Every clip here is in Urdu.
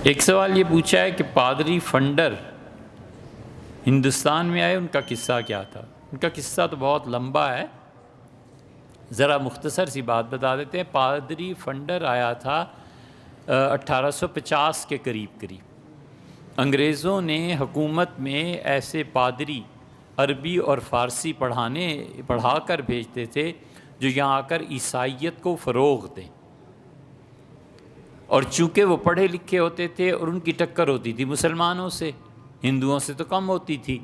ایک سوال یہ پوچھا ہے کہ پادری فنڈر ہندوستان میں آئے، ان کا قصہ کیا تھا؟ ان کا قصہ تو بہت لمبا ہے، ذرا مختصر سی بات بتا دیتے ہیں۔ پادری فنڈر آیا تھا 1850 کے قریب۔ انگریزوں نے حکومت میں ایسے پادری عربی اور فارسی پڑھا کر بھیجتے تھے جو یہاں آ کر عیسائیت کو فروغ دیں، اور چونکہ وہ پڑھے لکھے ہوتے تھے اور ان کی ٹکر ہوتی تھی مسلمانوں سے، ہندوؤں سے تو کم ہوتی تھی۔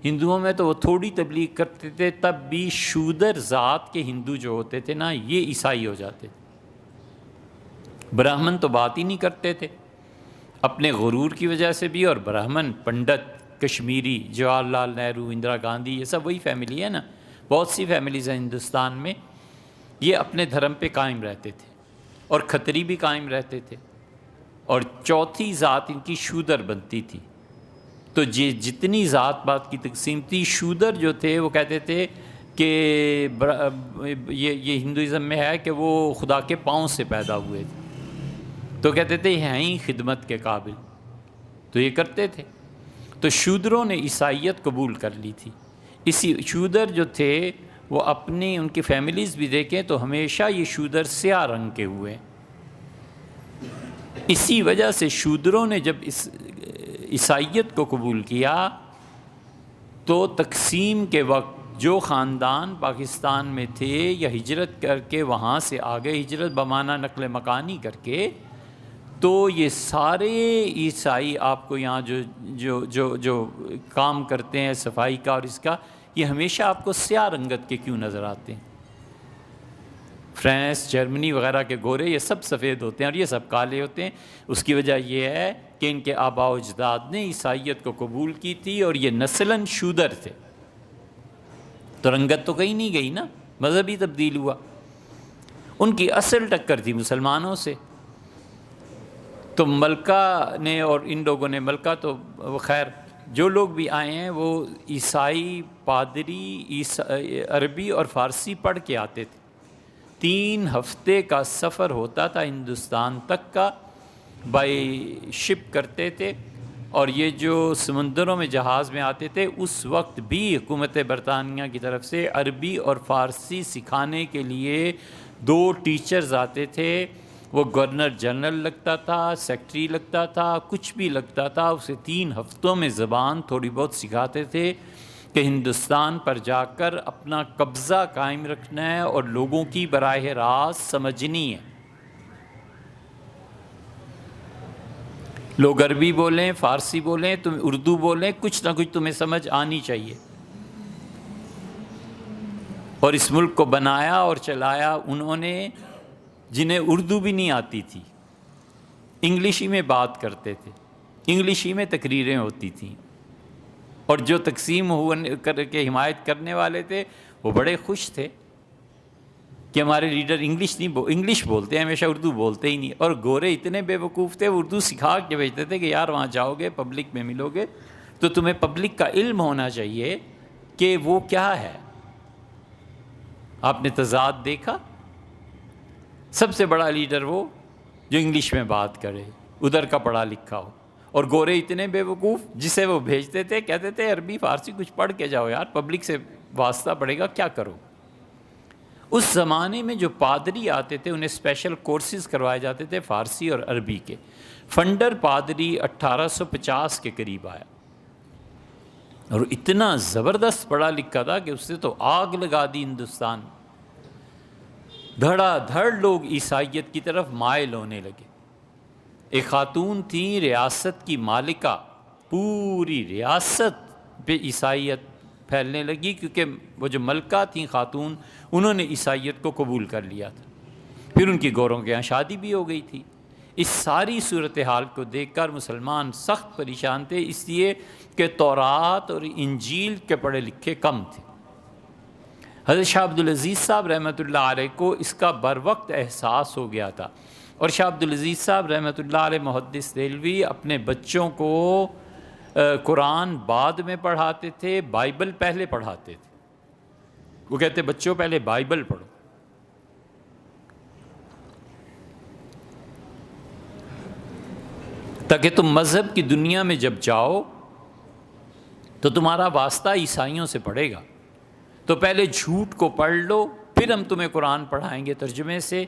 ہندوؤں میں تو وہ تھوڑی تبلیغ کرتے تھے، تب بھی شودر ذات کے ہندو جو ہوتے تھے نا، یہ عیسائی ہو جاتے تھے۔ براہمن تو بات ہی نہیں کرتے تھے، اپنے غرور کی وجہ سے بھی۔ اور براہمن، پنڈت، کشمیری، جواہر لال نہرو، اندرا گاندھی، یہ سب وہی فیملی ہے نا، بہت سی فیملیز ہیں ہندوستان میں، یہ اپنے دھرم پہ قائم رہتے تھے، اور کھتری بھی قائم رہتے تھے، اور چوتھی ذات ان کی شودر بنتی تھی۔ تو جتنی ذات پات کی تقسیم تھی، شودر جو تھے وہ کہتے تھے کہ یہ ہندوازم میں ہے کہ وہ خدا کے پاؤں سے پیدا ہوئے تھے، تو کہتے تھے ہیں ہی خدمت کے قابل، تو یہ کرتے تھے۔ تو شودروں نے عیسائیت قبول کر لی تھی۔ اسی شودر جو تھے وہ ان کی فیملیز بھی دیکھیں تو ہمیشہ یہ شودر سیاہ رنگ کے ہوئے۔ اسی وجہ سے شودروں نے جب اس عیسائیت کو قبول کیا تو تقسیم کے وقت جو خاندان پاکستان میں تھے یا ہجرت کر کے وہاں سے آگے، ہجرت بمانا نقل مکانی کر کے، تو یہ سارے عیسائی آپ کو یہاں جو کام کرتے ہیں صفائی کا اور اس کا، یہ ہمیشہ آپ کو سیاہ رنگت کے کیوں نظر آتے ہیں؟ فرانس، جرمنی وغیرہ کے گورے یہ سب سفید ہوتے ہیں اور یہ سب کالے ہوتے ہیں۔ اس کی وجہ یہ ہے کہ ان کے آباء و اجداد نے عیسائیت کو قبول کی تھی، اور یہ نسلاً شودر تھے، تو رنگت تو کہیں نہیں گئی نا، مذہب ہی تبدیل ہوا۔ ان کی اصل ٹکر تھی مسلمانوں سے۔ تو ملکہ نے اور ان لوگوں نے، ملکہ تو خیر جو لوگ بھی آئے ہیں وہ عیسائی پادری عربی اور فارسی پڑھ کے آتے تھے۔ 3 ہفتے کا سفر ہوتا تھا ہندوستان تک کا، بائی شپ کرتے تھے، اور یہ جو سمندروں میں جہاز میں آتے تھے، اس وقت بھی حکومت برطانیہ کی طرف سے عربی اور فارسی سکھانے کے لیے 2 ٹیچرز آتے تھے۔ وہ گورنر جنرل لگتا تھا، سیکٹری لگتا تھا، کچھ بھی لگتا تھا، اسے 3 ہفتوں میں زبان تھوڑی بہت سکھاتے تھے کہ ہندوستان پر جا کر اپنا قبضہ قائم رکھنا ہے اور لوگوں کی براہ راست سمجھنی ہے۔ لوگ عربی بولیں، فارسی بولیں، تم اردو بولیں، کچھ نہ کچھ تمہیں سمجھ آنی چاہیے۔ اور اس ملک کو بنایا اور چلایا انہوں نے جنہیں اردو بھی نہیں آتی تھی، انگلش ہی میں بات کرتے تھے، انگلش ہی میں تقریریں ہوتی تھیں، اور جو تقسیم کر کے حمایت کرنے والے تھے وہ بڑے خوش تھے کہ ہمارے لیڈر انگلش بولتے ہیں، ہمیشہ اردو بولتے ہی نہیں۔ اور گورے اتنے بے وقوف تھے، وہ اردو سکھا کے بھیجتے تھے کہ یار وہاں جاؤ گے، پبلک میں ملو گے تو تمہیں پبلک کا علم ہونا چاہیے کہ وہ کیا ہے۔ آپ نے تضاد دیکھا، سب سے بڑا لیڈر وہ جو انگلش میں بات کرے، ادھر کا پڑھا لکھا ہو، اور گورے اتنے بے وقوف، جسے وہ بھیجتے تھے کہتے تھے عربی فارسی کچھ پڑھ کے جاؤ یار، پبلک سے واسطہ پڑے گا، کیا کرو۔ اس زمانے میں جو پادری آتے تھے انہیں اسپیشل کورسز کروائے جاتے تھے فارسی اور عربی کے۔ فنڈر پادری 1850 کے قریب آیا، اور اتنا زبردست پڑھا لکھا تھا کہ اس سے تو آگ لگا دی ہندوستان۔ دھڑا دھڑ لوگ عیسائیت کی طرف مائل ہونے لگے۔ ایک خاتون تھی ریاست کی مالکہ، پوری ریاست پہ عیسائیت پھیلنے لگی، کیونکہ وہ جو ملکہ تھیں خاتون، انہوں نے عیسائیت کو قبول کر لیا تھا۔ پھر ان کی گوروں کے یہاں شادی بھی ہو گئی تھی۔ اس ساری صورتحال کو دیکھ کر مسلمان سخت پریشان تھے، اس لیے کہ تورات اور انجیل کے پڑھے لکھے کم تھے۔ حضرت شاہ عبدالعزیز صاحب رحمۃ اللہ علیہ کو اس کا بروقت احساس ہو گیا تھا، اور شاہ عبدالعزیز صاحب رحمۃ اللہ علیہ محدث دہلوی اپنے بچوں کو قرآن بعد میں پڑھاتے تھے، بائبل پہلے پڑھاتے تھے۔ وہ کہتے بچوں پہلے بائبل پڑھو۔ تاکہ تم مذہب کی دنیا میں جب جاؤ تو تمہارا واسطہ عیسائیوں سے پڑے گا، تو پہلے جھوٹ کو پڑھ لو، پھر ہم تمہیں قرآن پڑھائیں گے ترجمے سے۔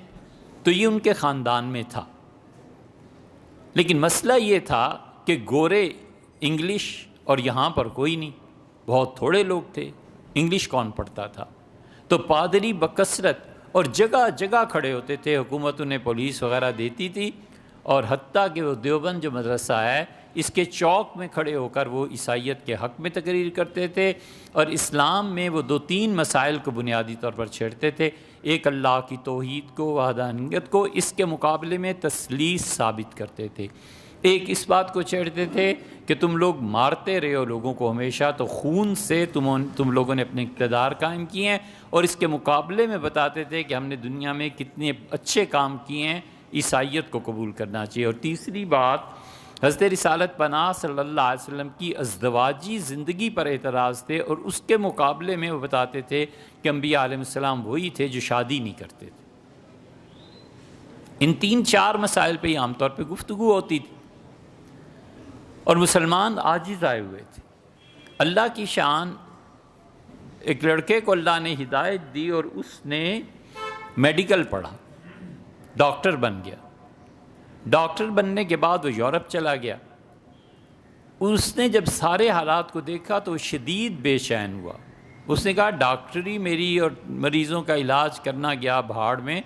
تو یہ ان کے خاندان میں تھا، لیکن مسئلہ یہ تھا کہ گورے انگلش اور یہاں پر کوئی نہیں، بہت تھوڑے لوگ تھے، انگلش کون پڑھتا تھا؟ تو پادری بکثرت اور جگہ جگہ کھڑے ہوتے تھے، حکومت انہیں پولیس وغیرہ دیتی تھی، اور حتیٰ کہ وہ دیوبند جو مدرسہ ہے اس کے چوک میں کھڑے ہو کر وہ عیسائیت کے حق میں تقریر کرتے تھے، اور اسلام میں وہ 2-3 مسائل کو بنیادی طور پر چھیڑتے تھے، ایک اللہ کی توحید کو، وحدانیت کو، اس کے مقابلے میں تثلیث ثابت کرتے تھے۔ ایک اس بات کو چھیڑتے تھے کہ تم لوگ مارتے رہے ہو لوگوں کو ہمیشہ، تو خون سے تم لوگوں نے اپنے اقتدار قائم کیے ہیں، اور اس کے مقابلے میں بتاتے تھے کہ ہم نے دنیا میں کتنے اچھے کام کیے ہیں، عیسائیت کو قبول کرنا چاہیے۔ اور تیسری بات، حضرت رسالت پناہ صلی اللہ علیہ وسلم کی ازدواجی زندگی پر اعتراض تھے، اور اس کے مقابلے میں وہ بتاتے تھے کہ انبیاء علیہ السلام وہی تھے جو شادی نہیں کرتے تھے۔ ان 3-4 مسائل پہ ہی عام طور پہ گفتگو ہوتی تھی، اور مسلمان عاجز آئے ہوئے تھے۔ اللہ کی شان، ایک لڑکے کو اللہ نے ہدایت دی اور اس نے میڈیکل پڑھا، ڈاکٹر بن گیا۔ ڈاکٹر بننے کے بعد وہ یورپ چلا گیا۔ اس نے جب سارے حالات کو دیکھا تو شدید بے چین ہوا۔ اس نے کہا ڈاکٹری میری اور مریضوں کا علاج کرنا گیا بھاڑ میں،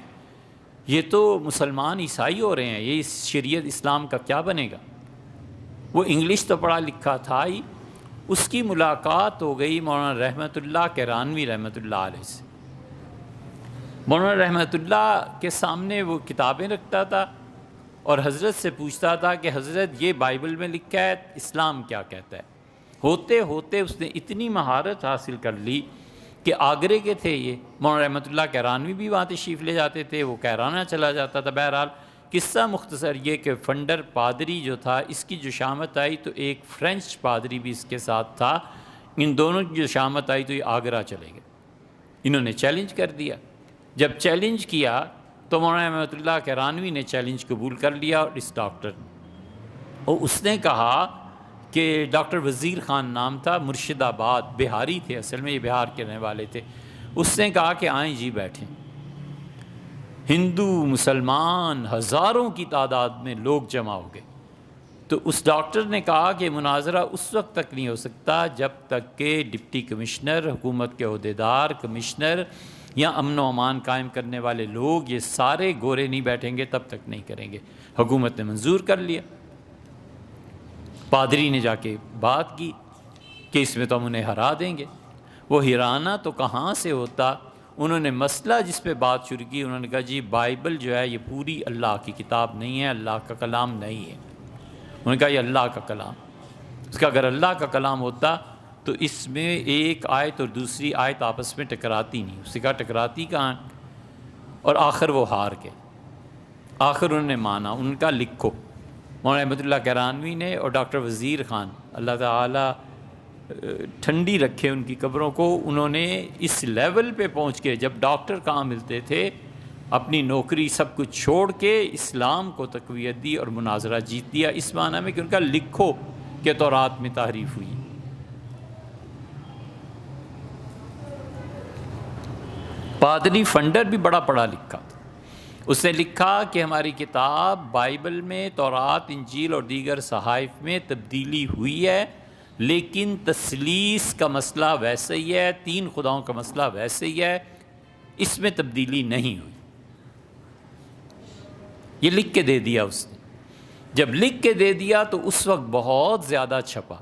یہ تو مسلمان عیسائی ہو رہے ہیں، یہ اس شریعت اسلام کا کیا بنے گا؟ وہ انگلش تو پڑھا لکھا تھا ہی۔ اس کی ملاقات ہو گئی مولانا رحمت اللہ کرانوی رحمۃ اللہ علیہ سے۔ مولانا رحمت اللہ کے سامنے وہ کتابیں رکھتا تھا اور حضرت سے پوچھتا تھا کہ حضرت یہ بائبل میں لکھا ہے، اسلام کیا کہتا ہے؟ ہوتے ہوتے اس نے اتنی مہارت حاصل کر لی کہ آگرے کے تھے یہ، مولانا رحمت اللہ کرانوی بھی وہاں تشریف لے جاتے تھے، وہ کیرانہ چلا جاتا تھا۔ بہرحال قصہ مختصر یہ کہ فنڈر پادری جو تھا، اس کی جو شامت آئی تو ایک فرینچ پادری بھی اس کے ساتھ تھا، ان دونوں کی جو شامت آئی تو یہ آگرہ چلے گئے۔ انہوں نے چیلنج کر دیا۔ جب چیلنج کیا تو مولانا رحمت اللہ کرانوی نے چیلنج قبول کر لیا، اور اس ڈاکٹر اور اس نے کہا کہ ڈاکٹر وزیر خان نام تھا، مرشد آباد، بہاری تھے، اصل میں یہ بہار کے رہنے والے تھے۔ اس نے کہا کہ آئیں جی بیٹھیں۔ ہندو مسلمان ہزاروں کی تعداد میں لوگ جمع ہو گئے۔ تو اس ڈاکٹر نے کہا کہ مناظرہ اس وقت تک نہیں ہو سکتا جب تک کہ ڈپٹی کمشنر، حکومت کے عہدیدار، کمشنر یا امن و امان قائم کرنے والے لوگ یہ سارے گورے نہیں بیٹھیں گے، تب تک نہیں کریں گے۔ حکومت نے منظور کر لیا۔ پادری نے جا کے بات کی کہ اس میں تو ہم انہیں ہرا دیں گے۔ وہ ہرانا تو کہاں سے ہوتا؟ انہوں نے مسئلہ جس پہ بات شروع کی، انہوں نے کہا جی بائبل جو ہے یہ پوری اللہ کی کتاب نہیں ہے، اللہ کا کلام نہیں ہے۔ انہوں نے کہا یہ اللہ کا کلام، اس کا اگر اللہ کا کلام ہوتا تو اس میں ایک آیت اور دوسری آیت آپس میں ٹکراتی نہیں۔ اس نے کہا ٹکراتی کہاں؟ اور آخر وہ ہار گئے۔ آخر انہوں نے مانا، ان کا لکھو۔ مولانا رحمت اللہ کرانوی نے اور ڈاکٹر وزیر خان، اللہ تعالیٰ ٹھنڈی رکھے ان کی قبروں کو، انہوں نے اس لیول پہ پہنچ کے، جب ڈاکٹر کہاں ملتے تھے، اپنی نوکری سب کچھ چھوڑ کے اسلام کو تقویت دی اور مناظرہ جیت دیا، اس معنی میں کہ ان کا لکھو کہ تورات میں تحریف ہوئی۔ پادری فنڈر بھی بڑا پڑھا لکھا تھا۔ اس نے لکھا کہ ہماری کتاب بائبل میں، تورات، انجیل اور دیگر صحائف میں تبدیلی ہوئی ہے، لیکن تثلیث کا مسئلہ ویسے ہی ہے، 3 خداؤں کا مسئلہ ویسے ہی ہے، اس میں تبدیلی نہیں ہوئی۔ یہ لکھ کے دے دیا اس نے۔ جب لکھ کے دے دیا تو اس وقت بہت زیادہ چھپا۔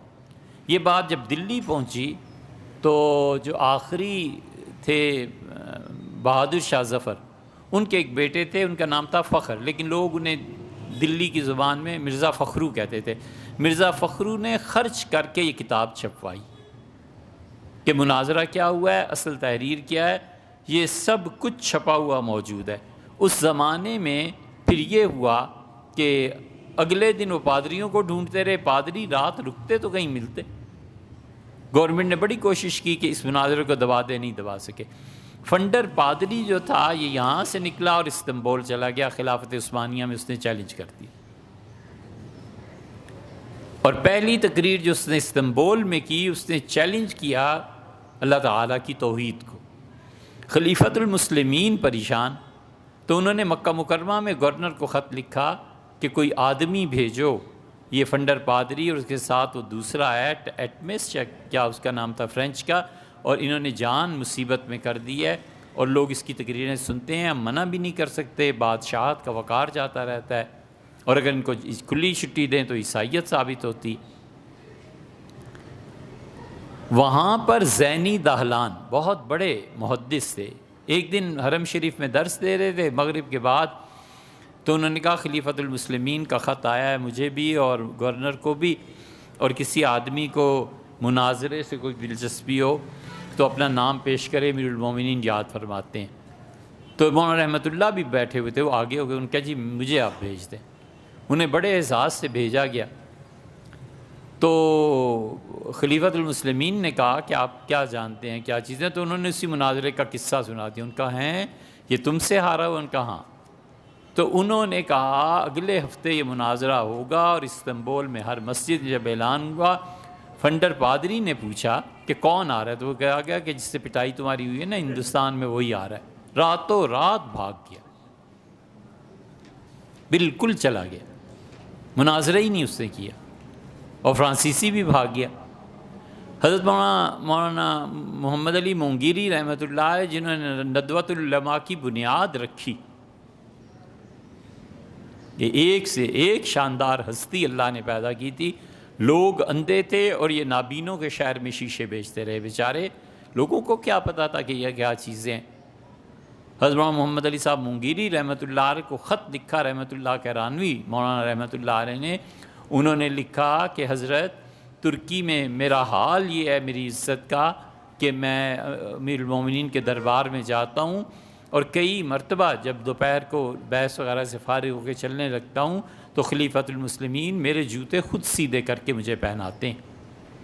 یہ بات جب دلی پہنچی تو جو آخری تھے بہادر شاہ ظفر، ان کے ایک بیٹے تھے، ان کا نام تھا فخر، لیکن لوگ انہیں دلی کی زبان میں مرزا فخرو کہتے تھے۔ مرزا فخرو نے خرچ کر کے یہ کتاب چھپوائی کہ مناظرہ کیا ہوا ہے، اصل تحریر کیا ہے، یہ سب کچھ چھپا ہوا موجود ہے۔ اس زمانے میں پھر یہ ہوا کہ اگلے دن وہ پادریوں کو ڈھونڈتے رہے، پادری رات رکتے تو کہیں ملتے۔ گورنمنٹ نے بڑی کوشش کی کہ اس مناظرے کو دبا دے، نہیں دبا سکے۔ فنڈر پادری جو تھا یہ یہاں سے نکلا اور استنبول چلا گیا، خلافت عثمانیہ میں اس نے چیلنج کر دی۔ اور پہلی تقریر جو اس نے استنبول میں کی، اس نے چیلنج کیا اللہ تعالیٰ کی توحید کو۔ خلیفۃ المسلمین پریشان، تو انہوں نے مکہ مکرمہ میں گورنر کو خط لکھا کہ کوئی آدمی بھیجو، یہ فنڈر پادری اور اس کے ساتھ وہ دوسرا ایٹمس کیا اس کا نام تھا فرینچ کا، اور انہوں نے جان مصیبت میں کر دی ہے اور لوگ اس کی تقریریں سنتے ہیں، ہم منع بھی نہیں کر سکتے، بادشاہت کا وقار جاتا رہتا ہے، اور اگر ان کو کھلی چھٹی دیں تو عیسائیت ثابت ہوتی۔ وہاں پر زینی دہلان بہت بڑے محدث تھے، ایک دن حرم شریف میں درس دے رہے تھے مغرب کے بعد، تو انہوں نے کہا خلیفۃ المسلمین کا خط آیا ہے مجھے بھی اور گورنر کو بھی، اور کسی آدمی کو مناظرے سے کوئی دلچسپی ہو تو اپنا نام پیش کرے، امیر المومنین یاد فرماتے ہیں۔ تو مولانا رحمۃ اللہ بھی بیٹھے ہوئے تھے، وہ آگے ہو گئے، ان کا جی مجھے آپ بھیج دیں۔ انہیں بڑے اعزاز سے بھیجا گیا۔ تو خلیفۃ المسلمین نے کہا کہ آپ کیا جانتے ہیں کیا چیزیں، تو انہوں نے اسی مناظرے کا قصہ سنا دیا۔ ان کا ہیں یہ تم سے ہارا ہوا؟ ان کا ہاں۔ تو انہوں نے کہا اگلے ہفتے یہ مناظرہ ہوگا اور استنبول میں ہر مسجد میں جب اعلان ہوا، فنڈر پادری نے پوچھا کہ کون آ رہا ہے، تو وہ کہا گیا کہ جس سے پٹائی تمہاری ہوئی ہے نا ہندوستان میں وہی آ رہا ہے۔ راتوں رات بھاگ گیا، بالکل چلا گیا، مناظرہ ہی نہیں اس نے کیا، اور فرانسیسی بھی بھاگ گیا۔ حضرت مولانا محمد علی مونگیری رحمۃ اللہ علیہ، جنہوں نے ندوۃ العلماء کی بنیاد رکھی، یہ ایک سے ایک شاندار ہستی اللہ نے پیدا کی تھی۔ لوگ اندھے تھے اور یہ نابینوں کے شہر میں شیشے بیچتے رہے بیچارے، لوگوں کو کیا پتہ تھا کہ یہ کیا چیزیں ہیں۔ حضرت محمد علی صاحب مونگیری رحمۃ اللہ علیہ کو خط لکھا رحمۃ اللہ کیرانوی مولانا رحمۃ اللہ علیہ نے، انہوں نے لکھا کہ حضرت ترکی میں میرا حال یہ ہے میری عزت کا کہ میں امیر المومنین کے دربار میں جاتا ہوں، اور کئی مرتبہ جب دوپہر کو بحث وغیرہ سے فارغ ہو کے چلنے لگتا ہوں تو خلیفۃ المسلمین میرے جوتے خود سیدھے کر کے مجھے پہناتے ہیں،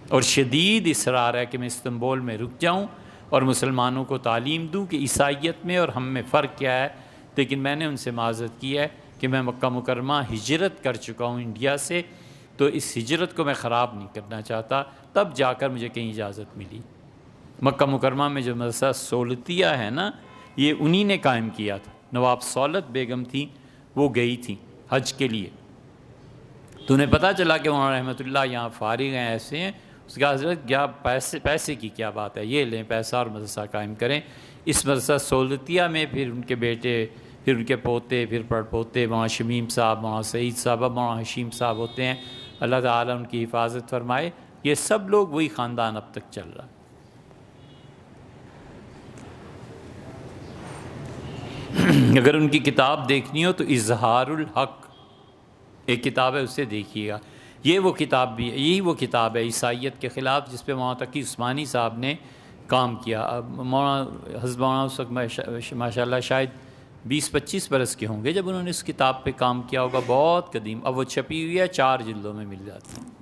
اور شدید اصرار ہے کہ میں استنبول میں رک جاؤں اور مسلمانوں کو تعلیم دوں کہ عیسائیت میں اور ہم میں فرق کیا ہے۔ لیکن میں نے ان سے معذرت کی ہے کہ میں مکہ مکرمہ ہجرت کر چکا ہوں انڈیا سے، تو اس ہجرت کو میں خراب نہیں کرنا چاہتا۔ تب جا کر مجھے کہیں اجازت ملی۔ مکہ مکرمہ میں جو مدرسہ سولتیہ ہے نا، یہ انہی نے قائم کیا تھا۔ نواب سولت بیگم تھیں، وہ گئی تھیں حج کے لیے، تو انہیں پتہ چلا کہ مولانا رحمۃ اللہ یہاں فارغ ہیں، ایسے ہیں۔ اس کا حضرت کیا پیسے کی کیا بات ہے، یہ لیں پیسہ اور مدرسہ قائم کریں۔ اس مدرسہ سولتیہ میں پھر ان کے بیٹے، پھر ان کے پوتے، پھر پڑ پوتے، مولانا شمیم صاحب، مولانا سعید صاحب، مولانا حشیم صاحب ہوتے ہیں۔ اللہ تعالیٰ ان کی حفاظت فرمائے۔ یہ سب لوگ وہی خاندان اب تک چل رہا۔ اگر ان کی کتاب دیکھنی ہو تو اظہار الحق ایک کتاب ہے، اسے دیکھیے گا۔ یہ وہ کتاب بھی ہے، یہی وہ کتاب ہے عیسائیت کے خلاف جس پہ مولانا تقی عثمانی صاحب نے کام کیا۔ اب مولانا حضرت مولانا اس وقت ماشاء اللہ شاید 20-25 برس کے ہوں گے جب انہوں نے اس کتاب پہ کام کیا ہوگا، بہت قدیم۔ اب وہ چھپی ہوئی ہے، 4 جلدوں میں مل جاتی ہے۔